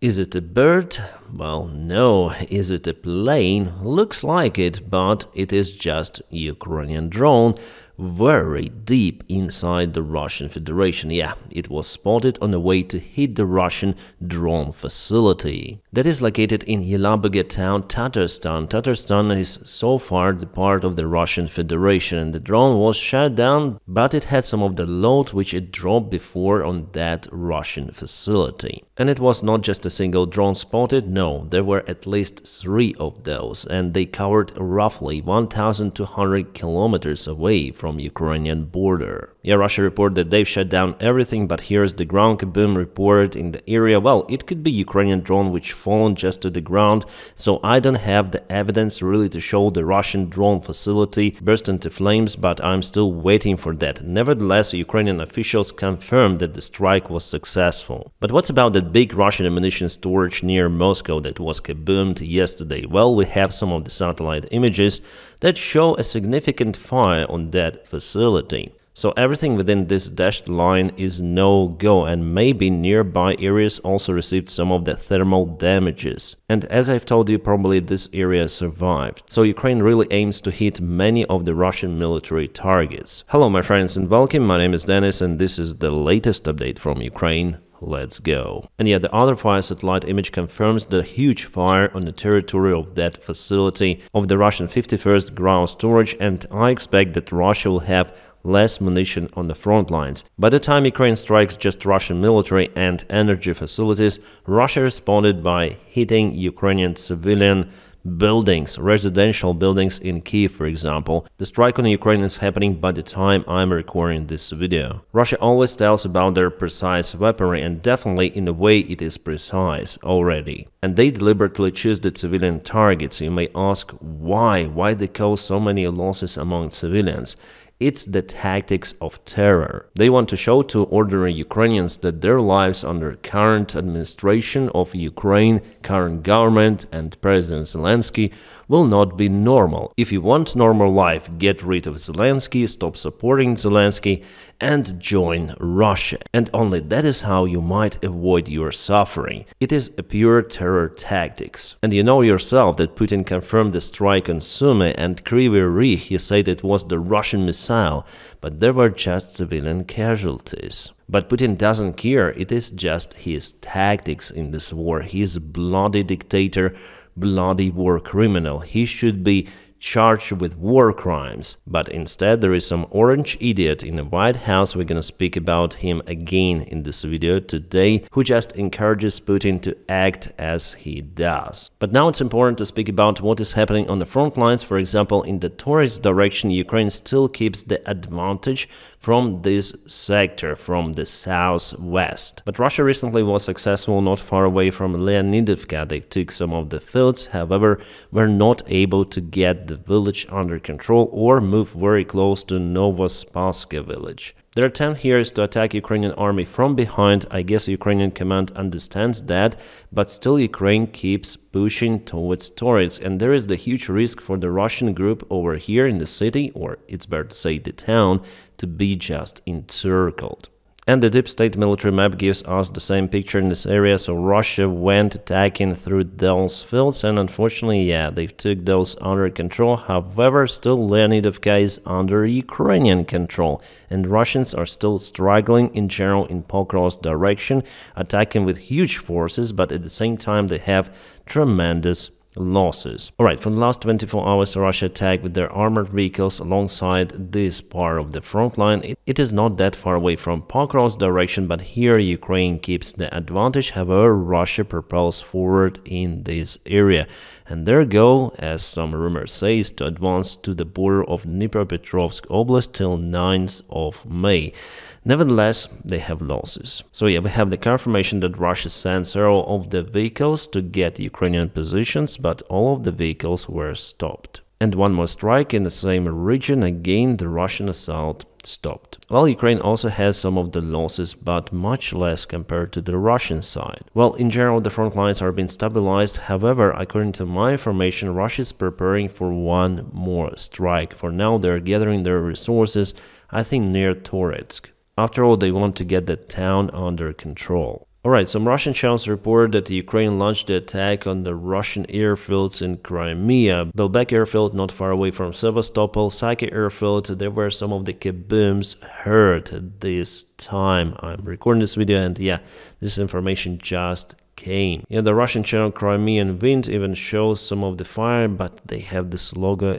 Is it a bird? Well, no. Is it a plane? Looks like it, but it is just a Ukrainian drone very deep inside the Russian Federation. Yeah, it was spotted on the way to hit the Russian drone facility. That is located in Yelabuga town, Tatarstan. Tatarstan is so far the part of the Russian Federation, and the drone was shot down, but it had some of the load which it dropped before on that Russian facility. And it was not just a single drone spotted, no, there were at least 3 of those, and they covered roughly 1,200 kilometers away from Ukrainian border. Yeah, Russia reported that they've shut down everything, but here's the ground kaboom report in the area. Well, it could be Ukrainian drone which fallen just to the ground, so I don't have the evidence really to show the Russian drone facility burst into flames, but I'm still waiting for that. Nevertheless, Ukrainian officials confirmed that the strike was successful. But what's about that big Russian ammunition storage near Moscow that was kaboomed yesterday? Well, we have some of the satellite images that show a significant fire on that facility. So everything within this dashed line is no-go, and maybe nearby areas also received some of the thermal damages. And as I've told you, probably this area survived. So Ukraine really aims to hit many of the Russian military targets. Hello my friends and welcome, my name is Dennis and this is the latest update from Ukraine. Let's go. And yeah, the other fire satellite image confirms the huge fire on the territory of that facility of the Russian 51st ground storage, and I expect that Russia will have less munition on the front lines. By the time Ukraine strikes just Russian military and energy facilities, Russia responded by hitting Ukrainian civilian buildings, residential buildings in Kiev, for example. The strike on Ukraine is happening by the time I'm recording this video. Russia always tells about their precise weaponry, and definitely in a way it is precise already. And they deliberately choose the civilian targets. You may ask why? Why they cause so many losses among civilians? It's the tactics of terror. They want to show to ordinary Ukrainians that their lives under current administration of Ukraine, current government and President Zelensky will not be normal. If you want normal life, get rid of Zelensky, stop supporting Zelensky and join Russia. And only that is how you might avoid your suffering. It is a pure terror tactics. And you know yourself that Putin confirmed the strike on Sumy and Kryvyi Rih. He said it was the Russian missile, but there were just civilian casualties. But Putin doesn't care, it is just his tactics in this war. He is a bloody dictator, bloody war criminal. He should be charged with war crimes. But instead there is some orange idiot in the White House, we're gonna speak about him again in this video today, who just encourages Putin to act as he does. But now it's important to speak about what is happening on the front lines. For example, in the tourist direction, Ukraine still keeps the advantage from this sector, from the southwest. But Russia recently was successful not far away from Leonidovka. They took some of the fields, however, were not able to get the village under control or move very close to Novospassky village. Their attempt here is to attack Ukrainian army from behind. I guess Ukrainian command understands that, but still Ukraine keeps pushing towards turrets, and there is the huge risk for the Russian group over here in the city, or it's better to say the town, to be just encircled. And the deep state military map gives us the same picture in this area, so Russia went attacking through those fields, and unfortunately, yeah, they took those under control. However, still Leonidovka is under Ukrainian control, and Russians are still struggling in general in Pokrov's direction, attacking with huge forces, but at the same time they have tremendous losses. Alright, for the last 24 hours, Russia attacked with their armored vehicles alongside this part of the front line. It is not that far away from Pokrov's direction, but here Ukraine keeps the advantage. However, Russia propels forward in this area, and their goal, as some rumors say, is to advance to the border of Dnipropetrovsk Oblast till 9th of May. Nevertheless, they have losses. So yeah, we have the confirmation that Russia sent several of the vehicles to get Ukrainian positions, but all of the vehicles were stopped. And one more strike in the same region, again the Russian assault stopped. Well, Ukraine also has some of the losses, but much less compared to the Russian side. Well, in general, the front lines are being stabilized. However, according to my information, Russia is preparing for one more strike. For now, they're gathering their resources, I think near Toretsk. After all, they want to get the town under control. Alright, some Russian channels report that Ukraine launched the attack on the Russian airfields in Crimea. Belbek airfield, not far away from Sevastopol, Saki airfield, there were some of the kabooms heard at this time. I'm recording this video, and yeah, this information just came. Yeah, the Russian channel Crimean Wind even shows some of the fire, but they have this logo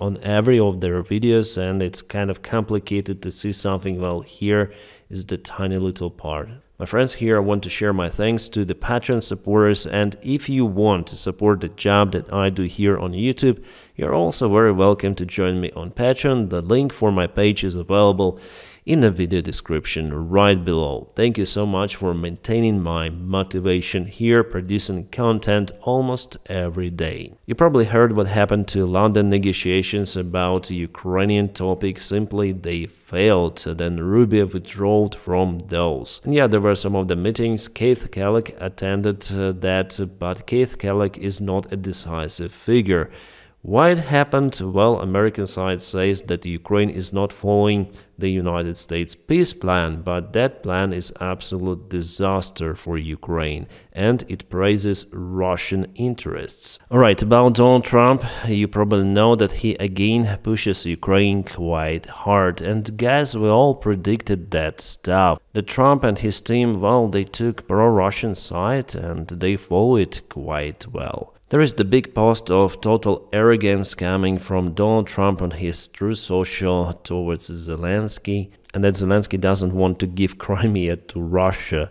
on every of their videos, and it's kind of complicated to see something. Well, here is the tiny little part. My friends, here I want to share my thanks to the Patreon supporters, and if you want to support the job that I do here on YouTube, you're also very welcome to join me on Patreon. The link for my page is available in the video description right below. Thank you so much for maintaining my motivation here, producing content almost every day. You probably heard what happened to London negotiations about Ukrainian topic. Simply they failed, then Rubio withdrew from those. And yeah, there were some of the meetings. Keith Kellogg attended that, but Keith Kellogg is not a decisive figure. Why it happened? Well, American side says that Ukraine is not following the United States peace plan, but that plan is absolute disaster for Ukraine, and it praises Russian interests. Alright, about Donald Trump, you probably know that he again pushes Ukraine quite hard, and guys, we all predicted that stuff. The Trump and his team, well, they took pro-Russian side and they follow it quite well. There is the big post of total arrogance coming from Donald Trump on his Truth Social towards Zelensky, and that Zelensky doesn't want to give Crimea to Russia.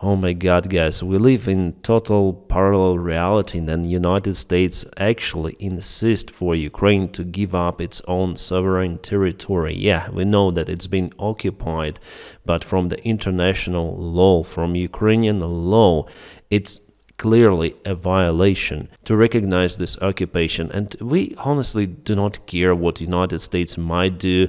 Oh my god, guys, we live in total parallel reality, and the United States actually insist for Ukraine to give up its own sovereign territory. Yeah, we know that it's been occupied, but from the international law, from Ukrainian law, it's clearly a violation to recognize this occupation, and we honestly do not care what the United States might do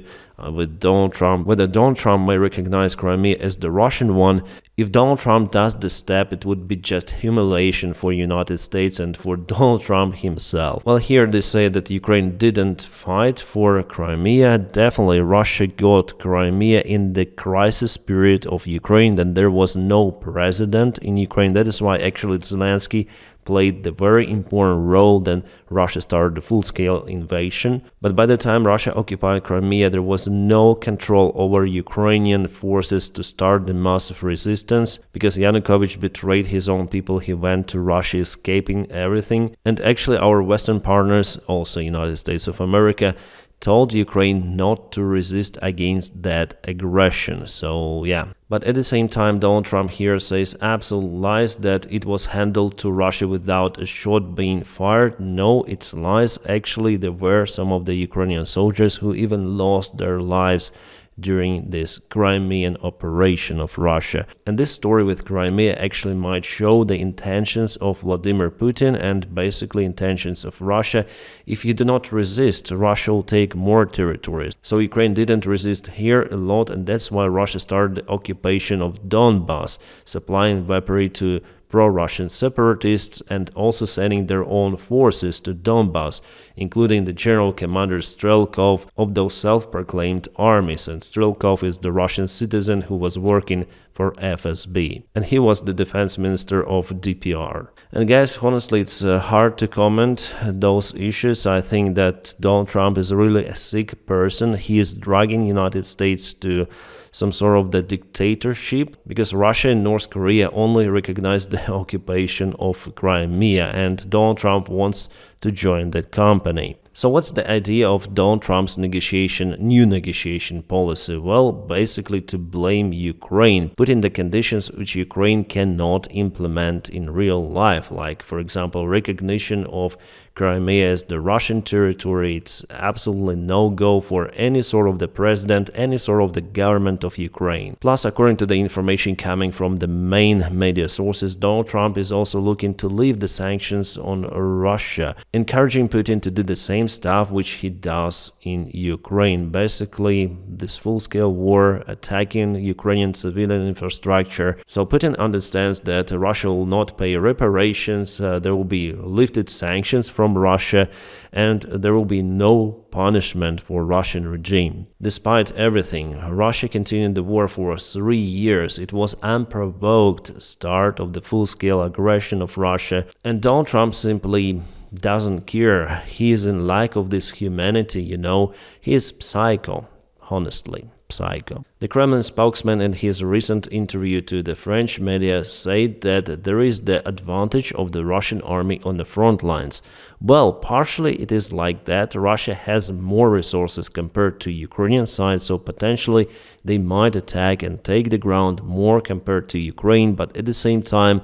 with Donald Trump, whether Donald Trump may recognize Crimea as the Russian one. If Donald Trump does this step, it would be just humiliation for United States and for Donald Trump himself. Well, here they say that Ukraine didn't fight for Crimea. Definitely Russia got Crimea in the crisis period of Ukraine, then there was no president in Ukraine. That is why actually Zelensky played the very important role. Then Russia started the full-scale invasion. But by the time Russia occupied Crimea, there was no control over Ukrainian forces to start the massive resistance, because Yanukovych betrayed his own people. He went to Russia, escaping everything. And actually our Western partners, also United States of America, told Ukraine not to resist against that aggression. So yeah. But at the same time, Donald Trump here says absolute lies that it was handled to Russia without a shot being fired. No, it's lies. Actually, there were some of the Ukrainian soldiers who even lost their lives during this Crimean operation of Russia. And this story with Crimea actually might show the intentions of Vladimir Putin and basically intentions of Russia. If you do not resist, Russia will take more territories. So Ukraine didn't resist here a lot, and that's why Russia started the occupation of Donbas, supplying weaponry to pro-Russian separatists and also sending their own forces to Donbas, including the general commander Strelkov of those self-proclaimed armies. And Strelkov is the Russian citizen who was working for FSB, and he was the defense minister of DPR. And guys, honestly, it's hard to comment those issues. I think that Donald Trump is really a sick person. He is dragging United States to some sort of the dictatorship, because Russia and North Korea only recognize the occupation of Crimea, and Donald Trump wants to join that company. So what's the idea of Donald Trump's new negotiation policy? Well, basically to blame Ukraine, putting the conditions which Ukraine cannot implement in real life, like, for example, recognition of Crimea as the Russian territory. It's absolutely no-go for any sort of the president, any sort of the government of Ukraine. Plus, according to the information coming from the main media sources, Donald Trump is also looking to lift the sanctions on Russia, encouraging Putin to do the same stuff which he does in Ukraine. Basically, this full-scale war attacking Ukrainian civilian infrastructure. So Putin understands that Russia will not pay reparations, there will be lifted sanctions from Russia, and there will be no punishment for Russian regime. Despite everything, Russia continued the war for 3 years. It was unprovoked start of the full-scale aggression of Russia, and Donald Trump simply doesn't care. He is in lack of this humanity, you know. He is psycho, honestly. Psycho. The Kremlin spokesman in his recent interview to the French media said that there is the advantage of the Russian army on the front lines. Well, partially it is like that. Russia has more resources compared to Ukrainian side, so potentially they might attack and take the ground more compared to Ukraine, but at the same time,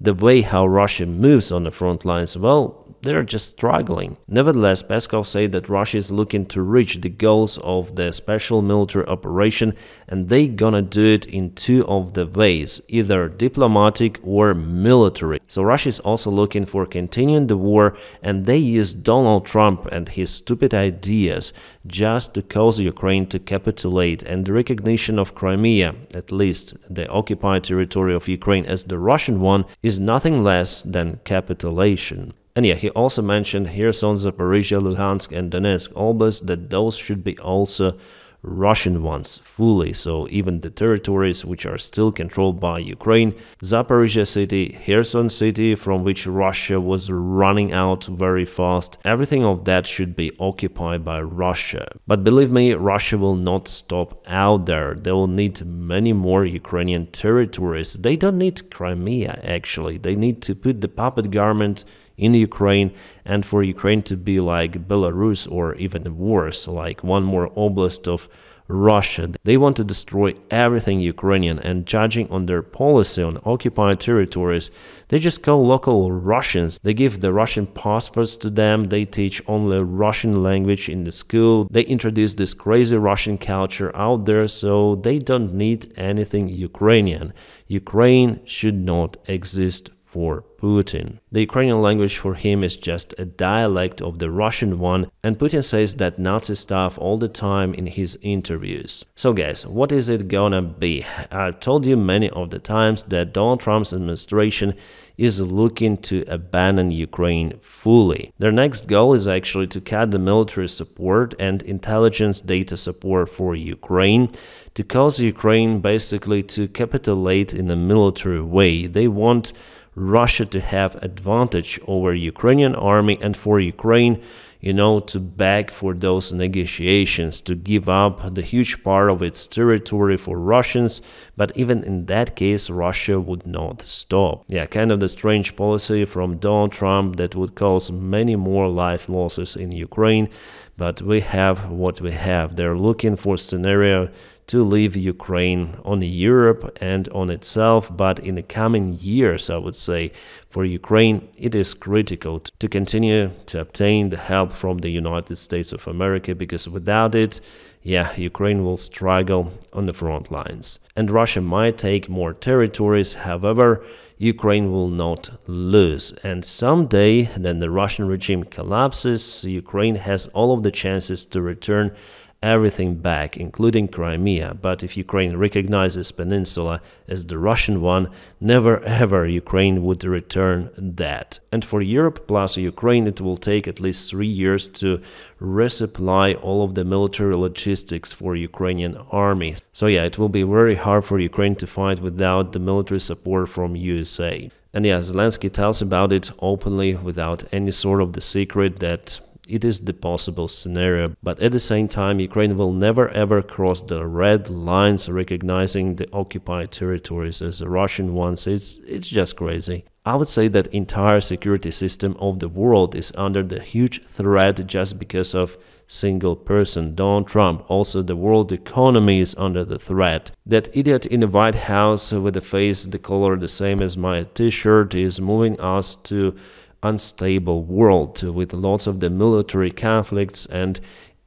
the way how Russia moves on the front lines, well, they're just struggling. Nevertheless, Peskov said that Russia is looking to reach the goals of the special military operation, and they gonna do it in two of the ways, either diplomatic or military. So Russia is also looking for continuing the war, and they use Donald Trump and his stupid ideas just to cause Ukraine to capitulate, and the recognition of Crimea, at least the occupied territory of Ukraine, as the Russian one is nothing less than capitulation. And yeah, he also mentioned Kherson, Zaporizhia, Luhansk and Donetsk Oblast, that those should be also Russian ones fully, so even the territories which are still controlled by Ukraine, Zaporizhia city, Kherson city, from which Russia was running out very fast, everything of that should be occupied by Russia. But believe me, Russia will not stop out there. They will need many more Ukrainian territories. They don't need Crimea, actually. They need to put the puppet government in Ukraine, and for Ukraine to be like Belarus or even worse, like one more oblast of Russia. They want to destroy everything Ukrainian, and judging on their policy on occupied territories, they just call local Russians. They give the Russian passports to them, they teach only Russian language in the school, they introduce this crazy Russian culture out there, so they don't need anything Ukrainian. Ukraine should not exist for Putin. The Ukrainian language for him is just a dialect of the Russian one, and Putin says that Nazi stuff all the time in his interviews. So guys, what is it gonna be? I've told you many of the times that Donald Trump's administration is looking to abandon Ukraine fully. Their next goal is actually to cut the military support and intelligence data support for Ukraine, to cause Ukraine basically to capitulate in a military way. They want Russia to have advantage over Ukrainian army, and for Ukraine, you know, to beg for those negotiations, to give up the huge part of its territory for Russians, but even in that case, Russia would not stop. Yeah, kind of the strange policy from Donald Trump that would cause many more life losses in Ukraine, but we have what we have. They're looking for a scenario to leave Ukraine on Europe and on itself, but in the coming years, I would say, for Ukraine, it is critical to continue to obtain the help from the United States of America, because without it, yeah, Ukraine will struggle on the front lines. And Russia might take more territories, however, Ukraine will not lose. And someday, then the Russian regime collapses, Ukraine has all of the chances to return everything back, including Crimea. But if Ukraine recognizes Peninsula as the Russian one, never ever Ukraine would return that. And for Europe plus Ukraine, it will take at least 3 years to resupply all of the military logistics for Ukrainian army. So yeah, it will be very hard for Ukraine to fight without the military support from USA. And yeah, Zelensky tells about it openly, without any sort of the secret, that it is the possible scenario, but at the same time, Ukraine will never ever cross the red lines recognizing the occupied territories as the Russian ones. It's just crazy. I would say that entire security system of the world is under the huge threat just because of single person, Donald Trump. Also, the world economy is under the threat. That idiot in the White House with the face the color the same as my t-shirt is moving us to unstable world with lots of the military conflicts and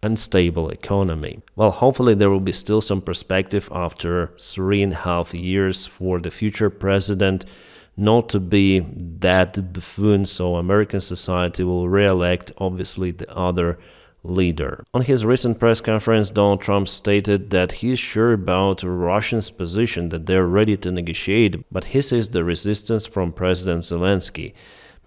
unstable economy. Well, hopefully there will be still some perspective after 3.5 years for the future president not to be that buffoon, so American society will re-elect obviously the other leader. On his recent press conference, Donald Trump stated that he's sure about Russia's position, that they're ready to negotiate, but he sees the resistance from President Zelensky.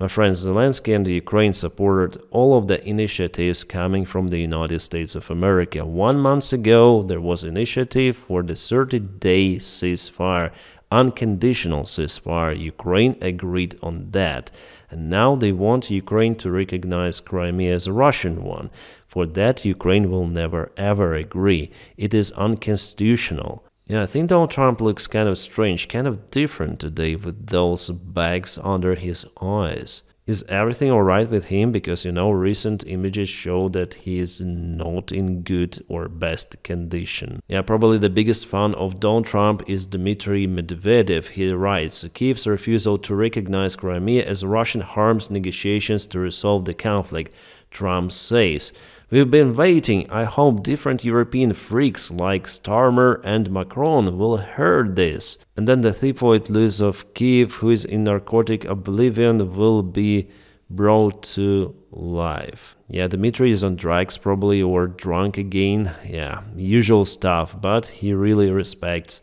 My friends, Zelensky and Ukraine supported all of the initiatives coming from the United States of America. 1 month ago, there was initiative for the 30-day ceasefire, unconditional ceasefire. Ukraine agreed on that. And now they want Ukraine to recognize Crimea as a Russian one. For that, Ukraine will never ever agree. It is unconstitutional. Yeah, I think Donald Trump looks kind of strange, kind of different today with those bags under his eyes. Is everything alright with him? Because, recent images show that he is not in good or best condition. Yeah, probably the biggest fan of Donald Trump is Dmitry Medvedev. He writes, Kyiv's refusal to recognize Crimea as Russian harms negotiations to resolve the conflict, Trump says. We've been waiting. I hope different European freaks like Starmer and Macron will hear this. And then the typhoid Luz of Kyiv, who is in narcotic oblivion, will be brought to life. Yeah, Dmitry is on drugs probably, or drunk again. Yeah, usual stuff, but he really respects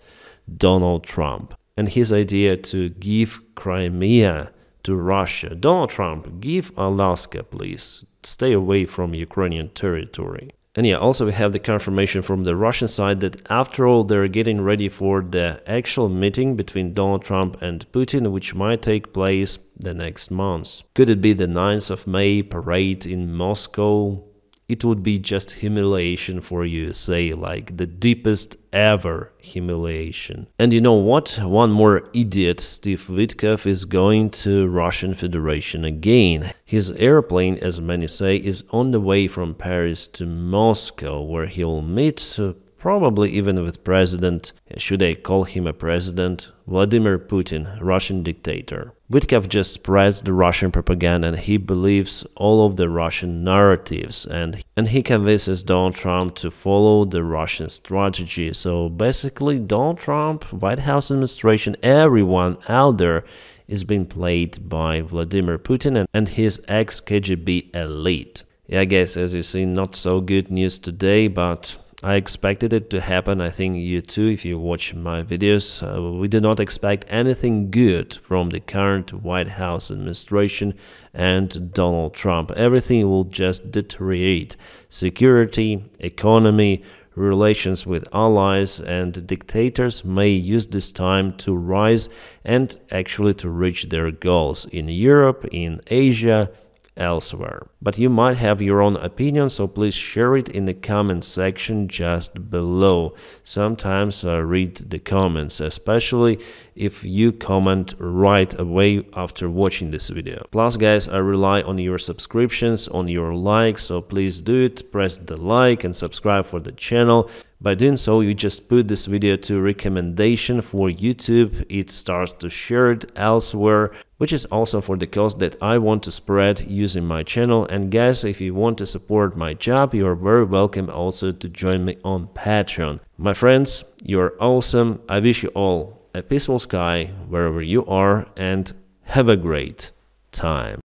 Donald Trump. And his idea to give Crimea to Russia. Donald Trump, give Alaska, please. Stay away from Ukrainian territory. And yeah, also we have the confirmation from the Russian side that after all they're getting ready for the actual meeting between Donald Trump and Putin, which might take place the next month. Could it be the 9th of May parade in Moscow? It would be just humiliation for USA, like the deepest ever humiliation. And you know what? One more idiot, Steve Witkoff, is going to Russian Federation again. His airplane, as many say, is on the way from Paris to Moscow, where he'll meet probably even with President, should I call him a president, Vladimir Putin, Russian dictator. Witkoff just spreads the Russian propaganda and he believes all of the Russian narratives and he convinces Donald Trump to follow the Russian strategy. So basically Donald Trump, White House administration, everyone out there is being played by Vladimir Putin and his ex-KGB elite. Yeah, I guess as you see, not so good news today, but I expected it to happen. I think you too, if you watch my videos. We do not expect anything good from the current White House administration and Donald Trump. Everything will just deteriorate. Security, economy, relations with allies, and dictators may use this time to rise and actually to reach their goals in Europe, in Asia, elsewhere. But you might have your own opinion, so please share it in the comment section just below. Sometimes I read the comments, especially if you comment right away after watching this video. Plus guys, I rely on your subscriptions, on your likes, so please do it. Press the like and subscribe for the channel. By doing so, you just put this video to recommendation for YouTube. It starts to share it elsewhere, which is also for the cause that I want to spread using my channel. And guys, if you want to support my job, you are very welcome also to join me on Patreon. My friends, you're awesome. I wish you all a peaceful sky wherever you are and have a great time.